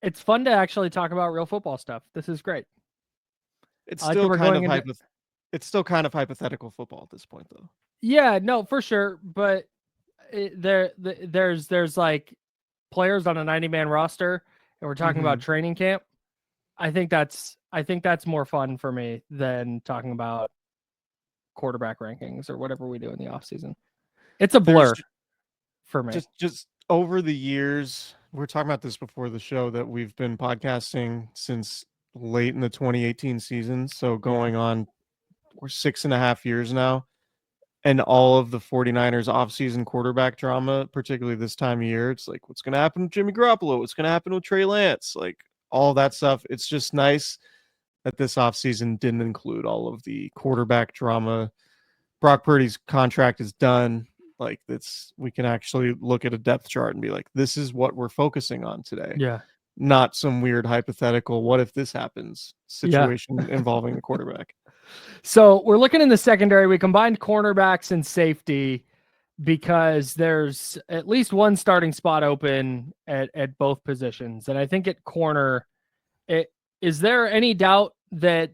It's fun to actually talk about real football stuff. This is great. It's still it's still kind of hypothetical football at this point, though. Yeah, no, for sure. But there's like players on a 90-man roster, and we're talking about training camp. I think that's more fun for me than talking about quarterback rankings or whatever we do in the offseason. It's a blur for me. Just over the years, we were talking about this before the show, that we've been podcasting since late in the 2018 season. So going on, we're 6.5 years now. And all of the 49ers offseason quarterback drama, particularly this time of year, it's like, what's going to happen with Jimmy Garoppolo? What's going to happen with Trey Lance? Like, all that stuff. It's just nice that this offseason didn't include all of the quarterback drama. Brock Purdy's contract is done. Like, we can actually look at a depth chart and be like, this is what we're focusing on today. Yeah. Not some weird hypothetical, what if this happens situation involving the quarterback. So we're looking in the secondary. We combined cornerbacks and safety because there's at least one starting spot open at both positions. And I think at corner, is there any doubt that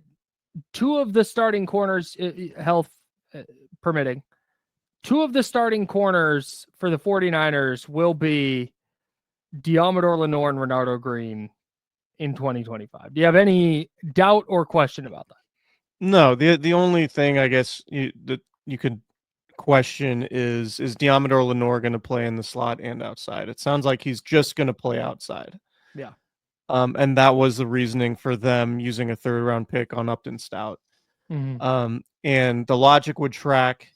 two of the starting corners, health permitting, two of the starting corners for the 49ers will be Diamador Lenore and Renardo Green in 2025? Do you have any doubt or question about that? No, the only thing I guess that you could question is Diamador Lenore going to play in the slot and outside? It sounds like he's just going to play outside. Yeah. And that was the reasoning for them using a 3rd-round pick on Upton Stout. And the logic would track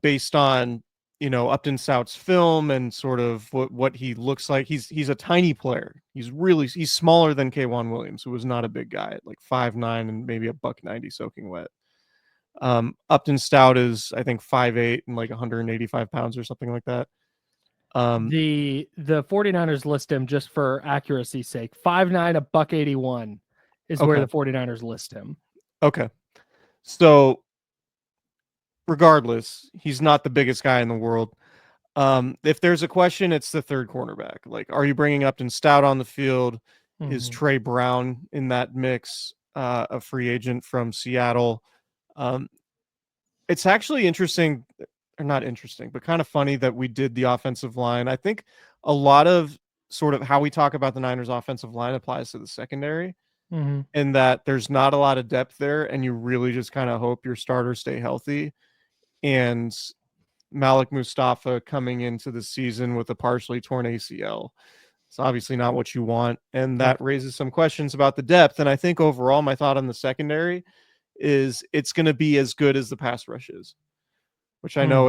based on, Upton Stout's film and sort of what he looks like. He's a tiny player. He's smaller than K'Wan Williams, who was not a big guy, like 5'9" and maybe $190 soaking wet. Upton Stout is, I think, 5'8" and like 185 pounds or something like that. The 49ers list him, just for accuracy's sake, 5'9", $181 is where the 49ers list him. Okay. So regardless, he's not the biggest guy in the world. If there's a question, it's the third cornerback. Like, are you bringing Upton Stout on the field? Is Trey Brown in that mix, a free agent from Seattle? It's actually interesting, or not interesting, but kind of funny that we did the offensive line. I think a lot of sort of how we talk about the Niners offensive line applies to the secondary, in that there's not a lot of depth there, and you really just kind of hope your starters stay healthy. And Malik Mustapha coming into the season with a partially torn ACL, it's obviously not what you want, and that raises some questions about the depth. And I think overall, my thought on the secondary is it's going to be as good as the pass rush is, which I know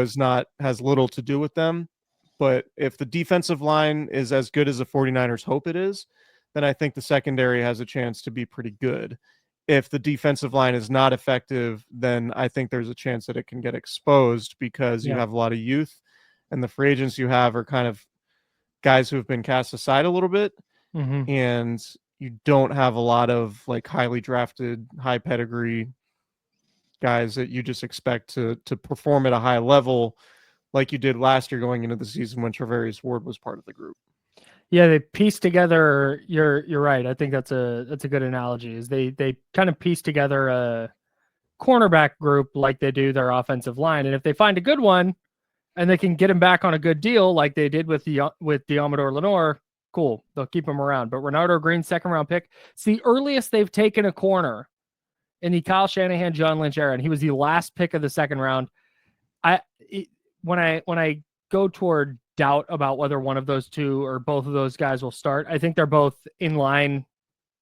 has little to do with them. But if the defensive line is as good as the 49ers hope it is, then I think the secondary has a chance to be pretty good. If the defensive line is not effective, then I think there's a chance that it can get exposed, because you have a lot of youth, and the free agents you have are kind of guys who have been cast aside a little bit. And you don't have a lot of like highly drafted, high pedigree guys that you just expect to perform at a high level like you did last year going into the season when Charvarius Ward was part of the group. Yeah, they piece together. You're right. I think that's a good analogy. Is they kind of piece together a cornerback group like they do their offensive line, and if they find a good one, and they can get him back on a good deal like they did with Diamador Lenore, cool. They'll keep him around. But Renardo Green, 2nd-round pick, it's the earliest they've taken a corner in the Kyle Shanahan, John Lynch era, and he was the last pick of the 2nd round. When I go toward doubt about whether one of those two or both of those guys will start, I think they're both in line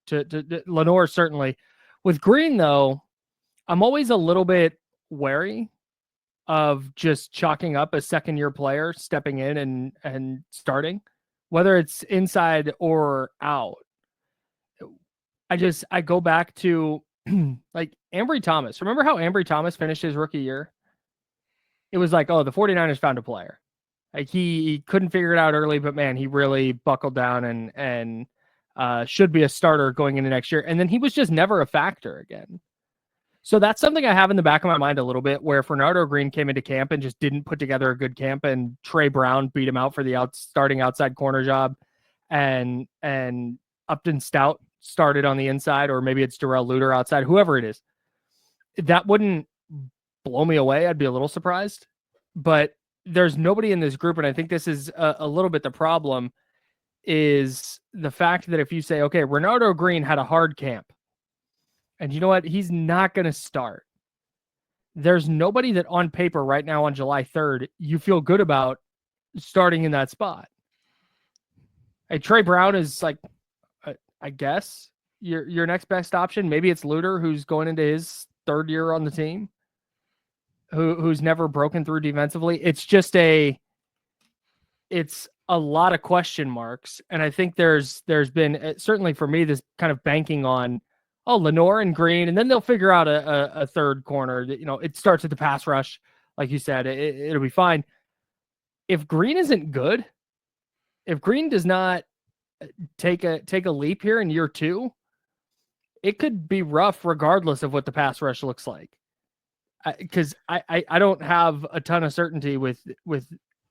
to Lenore, certainly. With Green, though, I'm always a little bit wary of just chalking up a 2nd-year player stepping in and starting, whether it's inside or out. I go back to like Ambry Thomas. Remember how Ambry Thomas finished his rookie year? It was like, oh, the 49ers found a player. Like he couldn't figure it out early, but man, he really buckled down and should be a starter going into next year. And then he was just never a factor again. So that's something I have in the back of my mind a little bit, where Renardo Green came into camp and just didn't put together a good camp, and Trey Brown beat him out for the starting outside corner job. And Upton Stout started on the inside, or maybe it's Darrell Luter outside, whoever it is, that wouldn't blow me away. I'd be a little surprised, but there's nobody in this group. And I think this is a little bit the problem, is the fact that if you say, okay, Renardo Green had a hard camp, and you know what? He's not going to start. There's nobody that on paper right now on July 3rd, you feel good about starting in that spot. Hey, Trey Brown is like, I guess your next best option. Maybe it's Luter, who's going into his third year on the team, who's never broken through defensively. It's a lot of question marks. And I think there's been, certainly for me, this kind of banking on, Lenore and Green, and then they'll figure out a third corner that, it starts at the pass rush. Like you said, it'll be fine. If Green isn't good, if Green does not take a leap here in year 2, it could be rough regardless of what the pass rush looks like. Because I don't have a ton of certainty with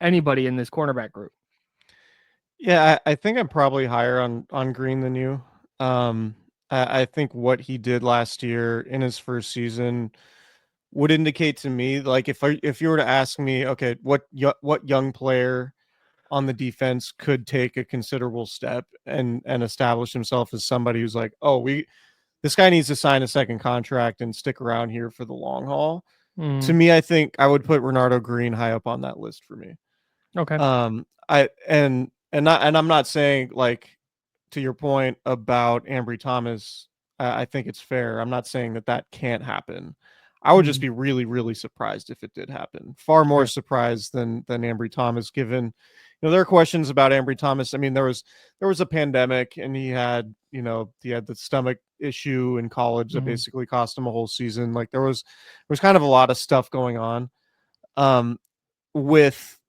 anybody in this cornerback group. Yeah, I think I'm probably higher on Green than you. I think what he did last year in his first season would indicate to me, like if you were to ask me, okay, what young player on the defense could take a considerable step and establish himself as somebody who's like, this guy needs to sign a second contract and stick around here for the long haul. To me, I think I would put Renardo Green high up on that list for me. Okay. I'm not saying, like, to your point about Ambry Thomas, I think it's fair. I'm not saying that can't happen. I would just be really, really surprised if it did happen. Far more surprised than Ambry Thomas, given, there are questions about Ambry Thomas. I mean, there was a pandemic, and he had the stomach issue in college that basically cost him a whole season. Like there was kind of a lot of stuff going on. With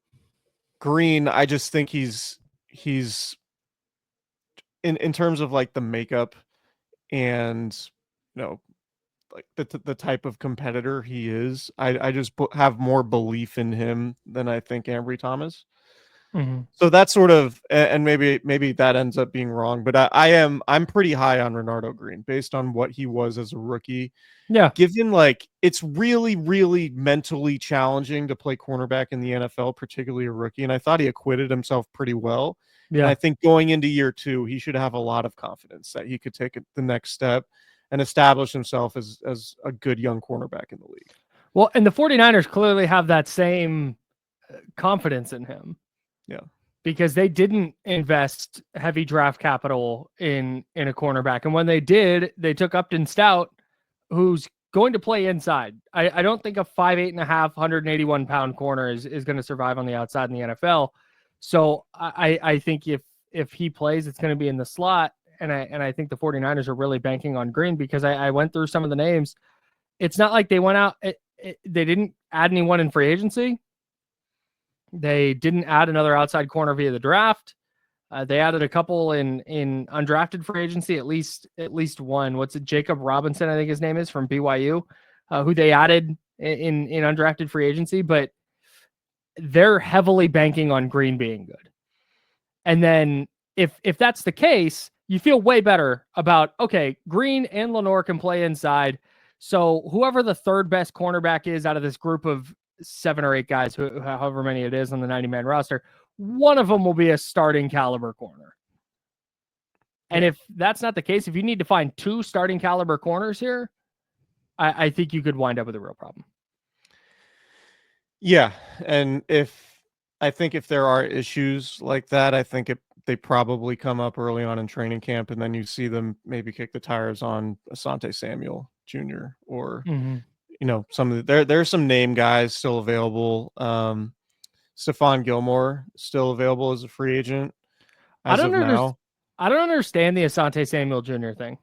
Green, I just think he's in terms of like the makeup and like the type of competitor he is, I just have more belief in him than I think Ambry Thomas. So that's sort of, and maybe that ends up being wrong, but I'm pretty high on Renardo Green based on what he was as a rookie. Yeah. Given like it's really, really mentally challenging to play cornerback in the NFL, particularly a rookie. And I thought he acquitted himself pretty well. Yeah. And I think going into year 2, he should have a lot of confidence that he could take the next step and establish himself as a good young cornerback in the league. Well, and the 49ers clearly have that same confidence in him. Yeah. Because they didn't invest heavy draft capital in a cornerback. And when they did, they took Upton Stout, who's going to play inside. I don't think a 5'8.5", 181-pound corner is going to survive on the outside in the NFL. So I think if he plays, it's going to be in the slot. And I think the 49ers are really banking on Green, because I went through some of the names. It's not like they went out. They didn't add anyone in free agency. They didn't add another outside corner via the draft. They added a couple in undrafted free agency, at least one. What's it? Jacob Robinson, I think his name is, from BYU, who they added in undrafted free agency. But they're heavily banking on Green being good. And then if that's the case, you feel way better about, okay, Green and Lenore can play inside. So whoever the third best cornerback is out of this group of 7 or 8 guys, however many it is on the 90-man roster, one of them will be a starting caliber corner. And if that's not the case, if you need to find 2 starting caliber corners here, I think you could wind up with a real problem. Yeah. And if there are issues like that, I think they probably come up early on in training camp, and then you see them maybe kick the tires on Asante Samuel Jr. or some of there's some name guys still available. Stephon Gilmore still available as a free agent as of now. I don't understand the Asante Samuel Jr. thing.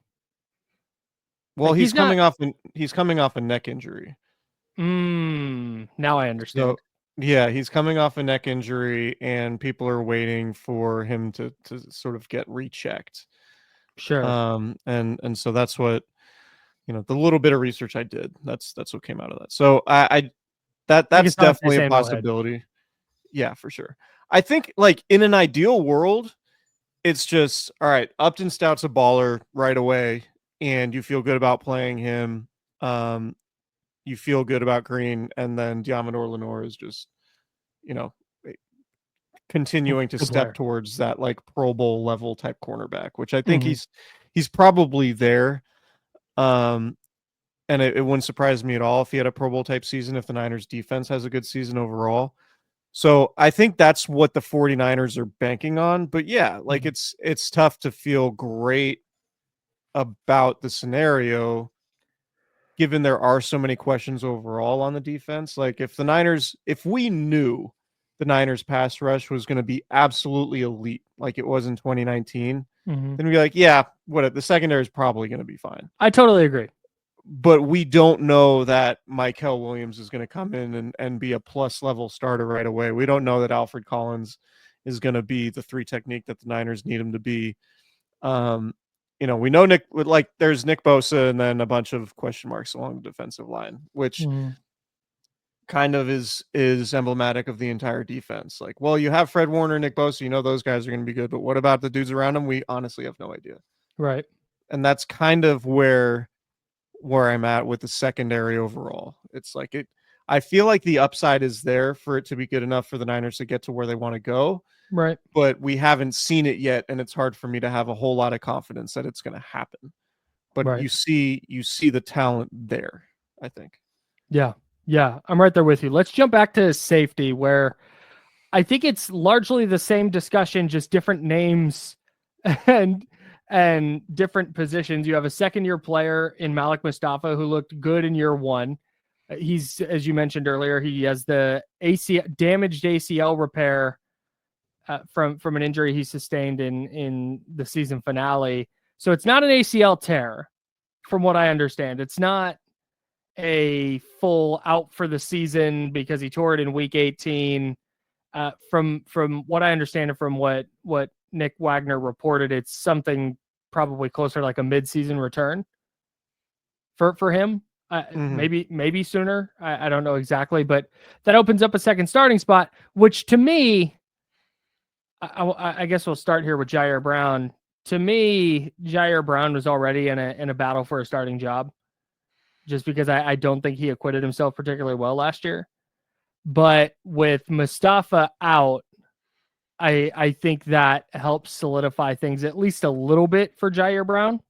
Well, like he's coming off a neck injury. Now I understand. So, yeah, he's coming off a neck injury, and people are waiting for him to sort of get rechecked. Sure. And so that's what, the little bit of research I did, that's what came out of that. So that's definitely a possibility. Yeah, for sure. I think, like, in an ideal world, it's just, all right, Upton Stout's a baller right away, and you feel good about playing him. You feel good about Green, and then Diamador Lenore is just, continuing to Good step player. towards that like Pro Bowl level type cornerback, which I think he's probably there. And it wouldn't surprise me at all if he had a Pro Bowl type season, if the Niners defense has a good season overall. So I think that's what the 49ers are banking on. But yeah, like it's tough to feel great about the scenario given there are so many questions overall on the defense. Like if we knew the Niners pass rush was going to be absolutely elite like it was in 2019, then we'd be like, yeah, the secondary is probably going to be fine. I totally agree. But we don't know that Mykel Williams is going to come in and be a plus level starter right away. We don't know that Alfred Collins is going to be the 3 technique that the Niners need him to be. We know there's Nick Bosa and then a bunch of question marks along the defensive line, which kind of is emblematic of the entire defense. Like, well, you have Fred Warner, Nick Bosa, those guys are going to be good, but what about the dudes around them? We honestly have no idea. Right. And that's kind of where I'm at with the secondary overall. It's like I feel like the upside is there for it to be good enough for the Niners to get to where they want to go. Right. But we haven't seen it yet, and it's hard for me to have a whole lot of confidence that it's going to happen. But you see the talent there, I think. Yeah. Yeah, I'm right there with you. Let's jump back to safety, where I think it's largely the same discussion, just different names and different positions. You have a second-year player in Malik Mustapha who looked good in year 1. He's, as you mentioned earlier, he has the damaged ACL repair from an injury he sustained in the season finale. So it's not an ACL tear, from what I understand. It's not a full out for the season because he tore it in week 18. From what I understand and from what Nick Wagner reported, it's something probably closer to like a mid-season return for him. Maybe sooner. I don't know exactly, but that opens up a second starting spot, which to me, I guess we'll start here with Jair Brown. To me, Jair Brown was already in a battle for a starting job, just because I don't think he acquitted himself particularly well last year. But with Mustafa out, I think that helps solidify things at least a little bit for Jair Brown.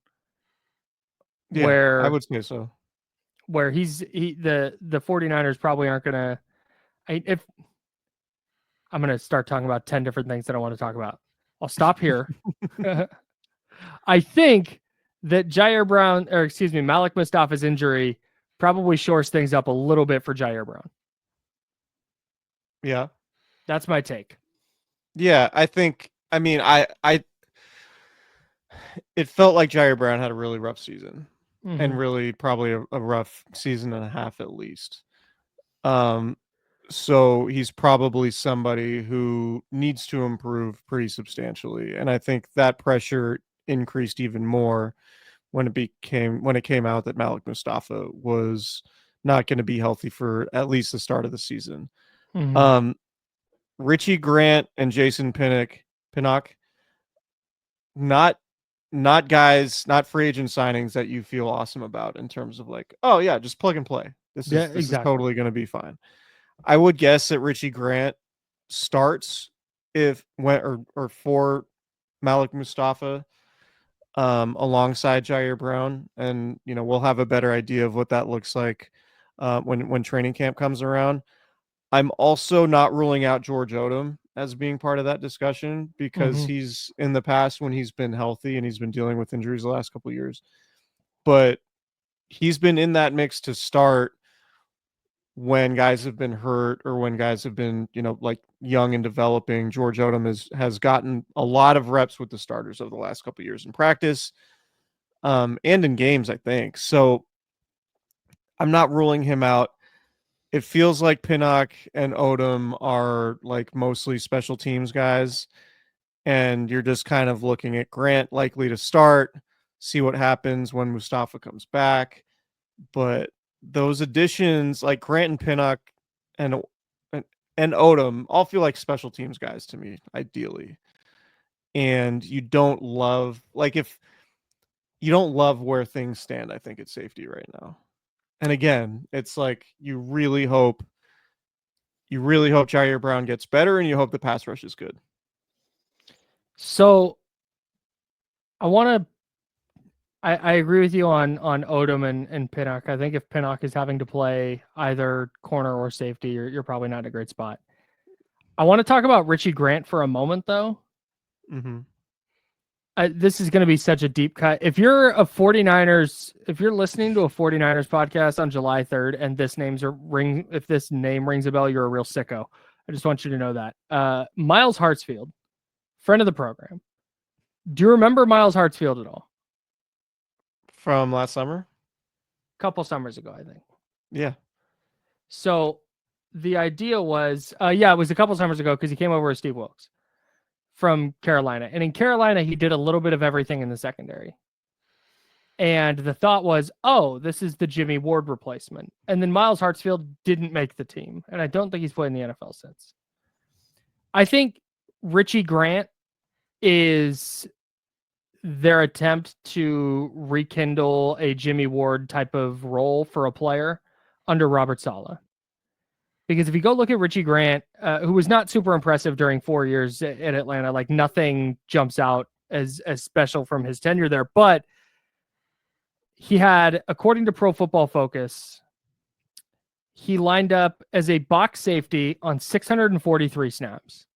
Yeah, where I would say so. Where the 49ers probably aren't going to, if I'm going to start talking about 10 different things that I want to talk about, I'll stop here. I think that Malik Mustafa's injury probably shores things up a little bit for Jair Brown. Yeah. That's my take. Yeah, I think, it felt like Jair Brown had a really rough season and really probably a rough season and a half at least. So he's probably somebody who needs to improve pretty substantially. And I think that pressure increased even more when it came out that Malik Mustapha was not going to be healthy for at least the start of the season. Richie Grant and Jason Pinnock, not guys, not free agent signings that you feel awesome about in terms of like, oh yeah, just plug and play. This is totally going to be fine. I would guess that Richie Grant starts for Malik Mustapha alongside Jair Brown, and we'll have a better idea of what that looks like when training camp comes around. I'm also not ruling out George Odom as being part of that discussion because he's in the past, when he's been healthy and he's been dealing with injuries the last couple of years, but he's been in that mix to start when guys have been hurt or when guys have been, like young and developing. George Odom has gotten a lot of reps with the starters over the last couple of years in practice and in games, I think. So I'm not ruling him out. It feels like Pinnock and Odom are like mostly special teams guys, and you're just kind of looking at Grant likely to start, see what happens when Mustafa comes back. But those additions like Grant and Pinnock and Odom all feel like special teams guys to me, ideally. and you don't love, like, if you don't love where things stand, I think, at safety right now. And again, it's like you really hope Jair Brown gets better, and you hope the pass rush is good. So I agree with you on Odom and Pinnock. I think if Pinnock is having to play either corner or safety, you're probably not in a great spot. I want to talk about Richie Grant for a moment, though. Mm-hmm. This is going to be such a deep cut. If you're listening to a 49ers podcast on July 3rd and if this name rings a bell, you're a real sicko. I just want you to know that. Miles Hartsfield, friend of the program. Do you remember Miles Hartsfield at all? From last summer? A couple summers ago, I think. Yeah. So the idea was, it was a couple summers ago because he came over with Steve Wilkes from Carolina. And in Carolina, he did a little bit of everything in the secondary. And the thought was, this is the Jimmy Ward replacement. And then Miles Hartsfield didn't make the team. And I don't think he's played in the NFL since. I think Richie Grant is their attempt to rekindle a Jimmy Ward type of role for a player under Robert Saleh. Because if you go look at Richie Grant, who was not super impressive during 4 years at Atlanta, like nothing jumps out as special from his tenure there, but he had, according to Pro Football Focus, he lined up as a box safety on 643 snaps.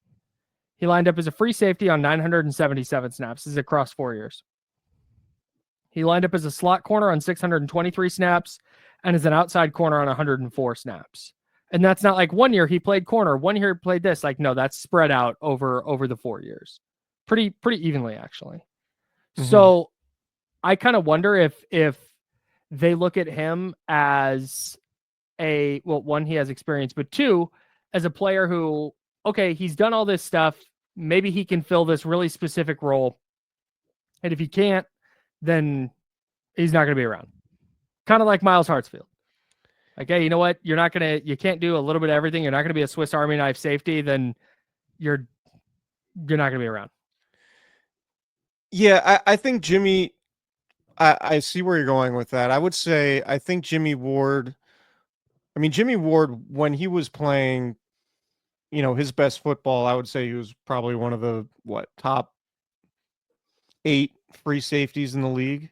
He lined up as a free safety on 977 snaps. This is across 4 years. He lined up as a slot corner on 623 snaps and as an outside corner on 104 snaps. And that's not like 1 year he played corner, 1 year he played this. Like, no, that's spread out over the 4 years. Pretty evenly, actually. Mm-hmm. So I kind of wonder if they look at him as one, he has experience, but two, as a player who, okay, he's done all this stuff. Maybe he can fill this really specific role. And if he can't, then he's not going to be around. Kind of like Miles Hartsfield. Like, hey, you know what? You can't do a little bit of everything. You're not going to be a Swiss Army knife safety. Then you're not going to be around. Yeah, I think Jimmy, I see where you're going with that. I would say, I think Jimmy Ward, when he was playing, his best football, I would say he was probably one of the, top 8 free safeties in the league.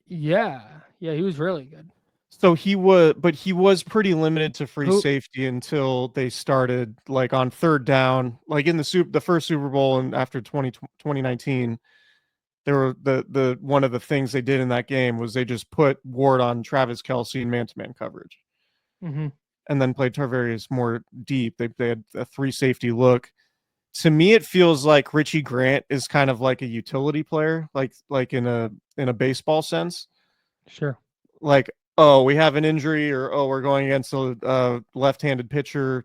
Yeah, he was really good. So he was pretty limited to free safety until they started, like, on third down, like in the first Super Bowl and after 2019. There were the one of the things they did in that game was they just put Ward on Travis Kelce in man-to-man coverage, mm-hmm. and then played Charvarius more deep. They had a 3 safety look. To me, it feels like Richie Grant is kind of like a utility player, like in a baseball sense. Sure. Like, we have an injury, or we're going against a left-handed pitcher.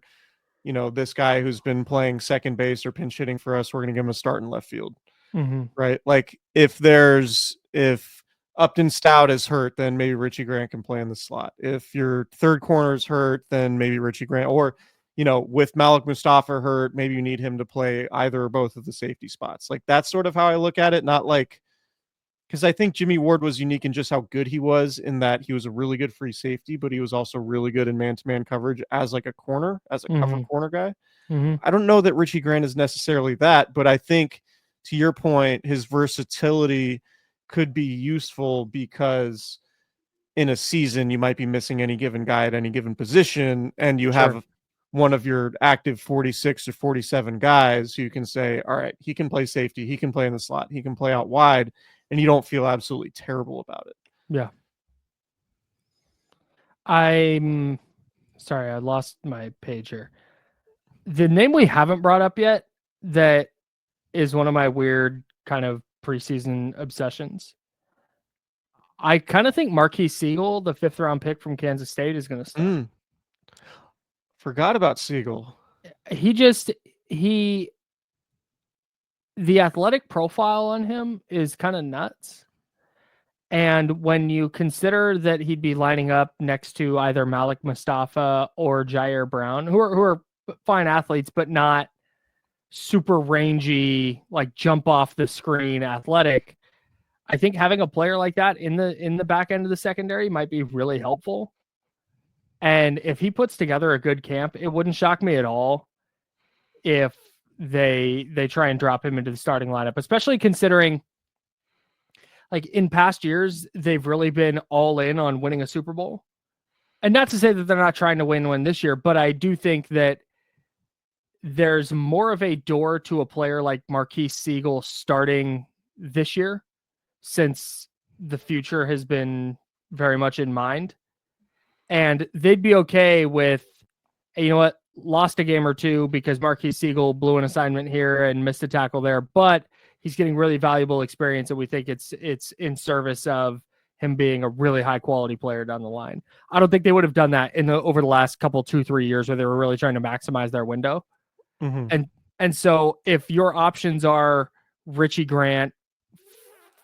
This guy who's been playing second base or pinch hitting for us, we're going to give him a start in left field. Mm-hmm. Right? Like, if Upton Stout is hurt, then maybe Richie Grant can play in the slot. If your third corner is hurt, then maybe Richie Grant, or with Malik Mustapha hurt, maybe you need him to play either or both of the safety spots. Like, that's sort of how I look at it. Not like, because I think Jimmy Ward was unique in just how good he was, in that he was a really good free safety, but he was also really good in man-to-man coverage as like a corner, as a cover corner guy. Mm-hmm. I don't know that Richie Grant is necessarily that, but I think, to your point, his versatility could be useful, because in a season you might be missing any given guy at any given position, and you have one of your active 46 or 47 guys who can say, all right, he can play safety, he can play in the slot, he can play out wide, and you don't feel absolutely terrible about it. Yeah. I'm sorry, I lost my page here. The name we haven't brought up yet that is one of my weird kind of preseason obsessions. I kind of think Marquise Siegel, the 5th round pick from Kansas State, is going to start. Forgot about Siegel. The athletic profile on him is kind of nuts. And when you consider that he'd be lining up next to either Malik Mustapha or Jair Brown, who are fine athletes, but not super rangy, like jump off the screen athletic. I think having a player like that in the back end of the secondary might be really helpful. And if he puts together a good camp, it wouldn't shock me at all if they try and drop him into the starting lineup, especially considering like in past years, they've really been all in on winning a Super Bowl. And not to say that they're not trying to win one this year, but I do think that there's more of a door to a player like Marquise Siegel starting this year, since the future has been very much in mind. And they'd be okay with, you know what, lost a game or two because Marquise Siegel blew an assignment here and missed a tackle there, but he's getting really valuable experience, and we think it's in service of him being a really high quality player down the line. I don't think they would have done that over the last couple 2-3 years where they were really trying to maximize their window. Mm-hmm. And so if your options are Richie Grant,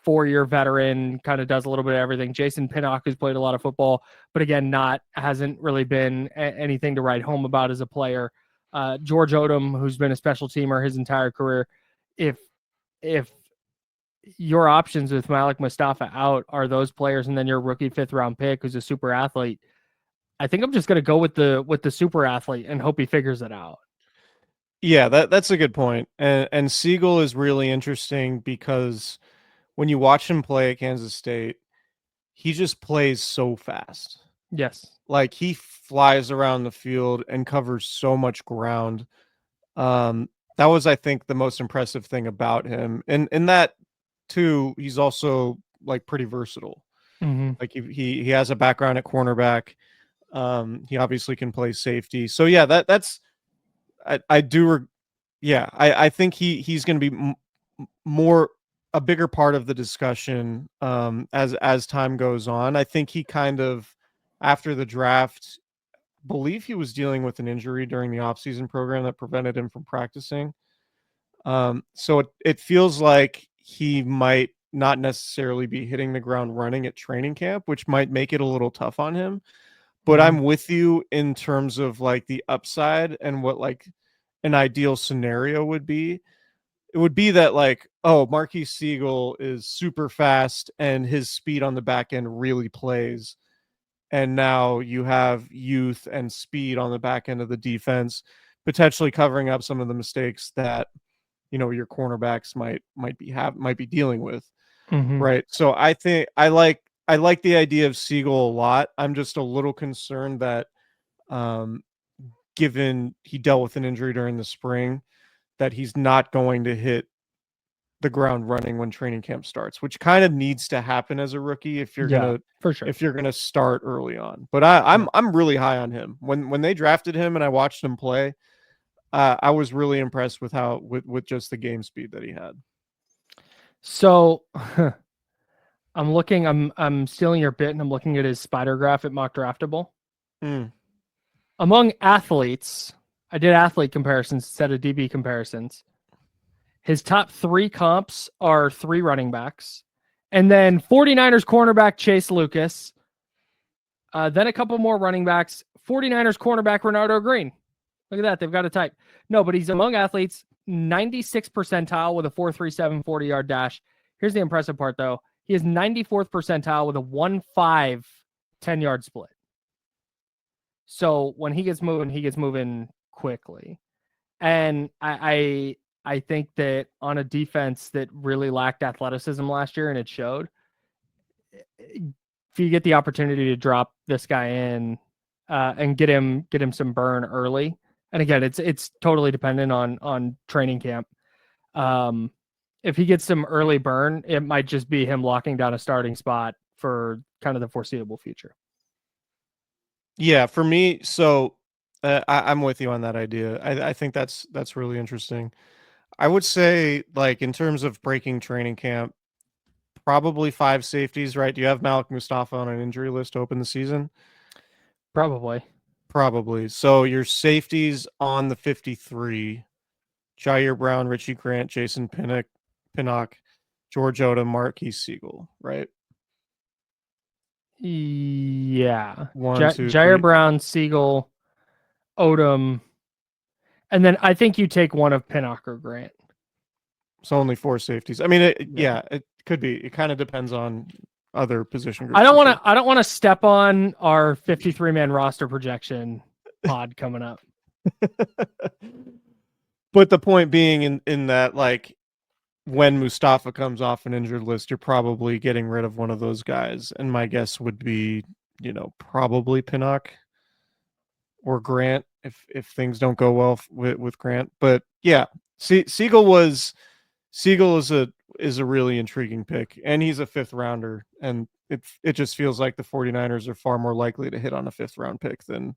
4-year veteran, kind of does a little bit of everything. Jason Pinnock, who's played a lot of football, but again, hasn't really been anything to write home about as a player. George Odom, who's been a special teamer his entire career. If your options with Malik Mustapha out are those players, and then your rookie 5th-round pick, who's a super athlete, I think I'm just going to go with the super athlete and hope he figures it out. Yeah, that's a good point. And Siegel is really interesting because when you watch him play at Kansas State, he just plays so fast. Yes. Like he flies around the field and covers so much ground. That was, I think, the most impressive thing about him. And in that too, he's also like pretty versatile. Mm-hmm. Like he has a background at cornerback. He obviously can play safety. So yeah, that's I think he's going to be more a bigger part of the discussion as time goes on. I think he kind of, after the draft, believe he was dealing with an injury during the offseason program that prevented him from practicing. So it feels like he might not necessarily be hitting the ground running at training camp, which might make it a little tough on him. But I'm with you in terms of like the upside and what like an ideal scenario would be. It would be that like, oh, Marquise Siegel is super fast and his speed on the back end really plays. And now you have youth and speed on the back end of the defense, potentially covering up some of the mistakes that, you know, your cornerbacks might be dealing with. Mm-hmm. Right. So I think I like the idea of Siegel a lot. I'm just a little concerned that given he dealt with an injury during the spring, that he's not going to hit the ground running when training camp starts, which kind of needs to happen as a rookie if you're gonna start early on. But I'm really high on him. When they drafted him and I watched him play, I was really impressed with with just the game speed that he had. So I'm stealing your bit and I'm looking at his spider graph at Mock Draftable. Among athletes, I did athlete comparisons instead of DB comparisons. His top 3 comps are 3 running backs. And then 49ers cornerback Chase Lucas. Then a couple more running backs. 49ers cornerback Renardo Green. Look at that. They've got a type. No, but he's among athletes, 96th percentile with a 4.37 40-yard dash. Here's the impressive part, though. He is 94th percentile with a 1.5 10-yard split. So when he gets moving quickly. And I think that on a defense that really lacked athleticism last year, and it showed, if you get the opportunity to drop this guy in and get him some burn early, and again, it's totally dependent on training camp. If he gets some early burn, it might just be him locking down a starting spot for kind of the foreseeable future. Yeah, for me, so I'm with you on that idea. I think that's really interesting. I would say, like, in terms of breaking training camp, probably 5 safeties, right? Do you have Malik Mustapha on an injury list to open the season? Probably. So your safeties on the 53, Jair Brown, Richie Grant, Jason Pinnock, George Odom, Marquise Siegel, right? Yeah. 1, 2, Jair 3. Brown, Siegel, Odom. And then I think you take one of Pinnock or Grant. So only 4 safeties. I mean, it could be. It kind of depends on other position groups. I don't want to step on our 53-man roster projection pod coming up. But the point being in that, like, when Mustapha comes off an injured list, you're probably getting rid of one of those guys. And my guess would be, probably Pinnock or Grant if things don't go well with Grant. But yeah, Siegel is a really intriguing pick, and he's a 5th rounder, and it just feels like the 49ers are far more likely to hit on a 5th round pick than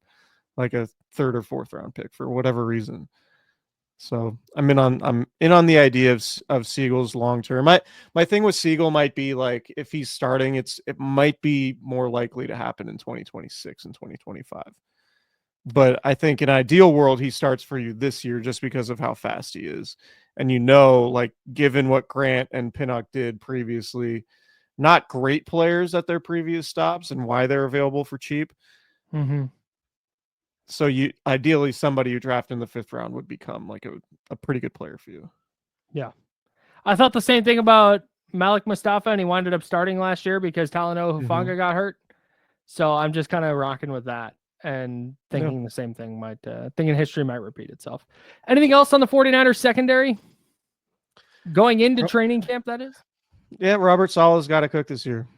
like a 3rd or 4th round pick for whatever reason. So I'm in on the idea of Siegel's long term. My thing with Siegel might be, like, if he's starting, it might be more likely to happen in 2026 and 2025. But I think in an ideal world, he starts for you this year just because of how fast he is. And like, given what Grant and Pinnock did previously, not great players at their previous stops and why they're available for cheap. Mm-hmm. So ideally somebody you draft in the 5th round would become like a pretty good player for you. Yeah. I thought the same thing about Malik Mustapha, and he winded up starting last year because Talanoa Hufanga got hurt. So I'm just kind of rocking with that and thinking the same thing thinking history might repeat itself. Anything else on the 49ers secondary? Going into training camp, that is? Yeah, Robert Saleh's got to cook this year.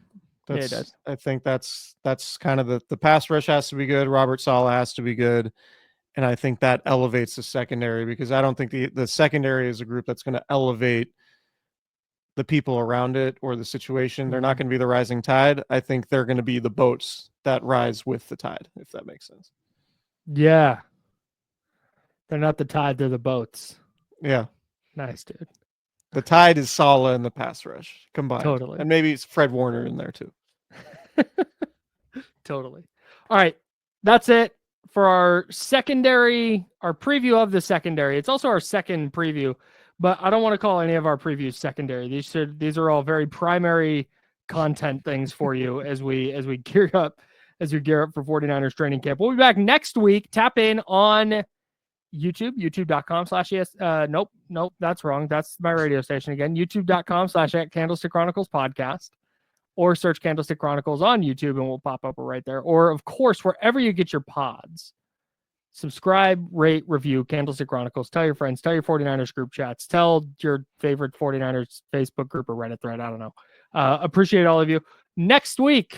Yeah, he does. I think that's kind of the pass rush has to be good. Robert Saleh has to be good. And I think that elevates the secondary, because I don't think the secondary is a group that's going to elevate the people around it or the situation. They're not going to be the rising tide. I think they're going to be the boats that rise with the tide, if that makes sense. Yeah. They're not the tide, they're the boats. Yeah. Nice, dude. The tide is Saleh and the pass rush combined. Totally. And maybe it's Fred Warner in there too. Totally. All right. That's it for our preview of the secondary. It's also our second preview, but I don't want to call any of our previews secondary. These are all very primary content things for you as we gear up for 49ers training camp. We'll be back next week. Tap in on YouTube, youtube.com/yes. Nope, that's wrong. That's my radio station again. youtube.com/Candlestick Chronicles Podcast, or search Candlestick Chronicles on YouTube and we'll pop up right there. Or, of course, wherever you get your pods. Subscribe, rate, review Candlestick Chronicles. Tell your friends, tell your 49ers group chats, tell your favorite 49ers Facebook group or Reddit thread. I don't know. Appreciate all of you. Next week,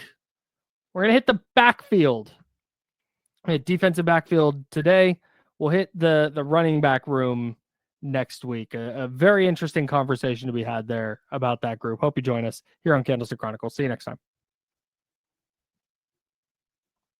we're going to hit the backfield. We hit defensive backfield today. We'll hit the running back room next week. A very interesting conversation to be had there about that group. Hope you join us here on Candlestick Chronicles. See you next time.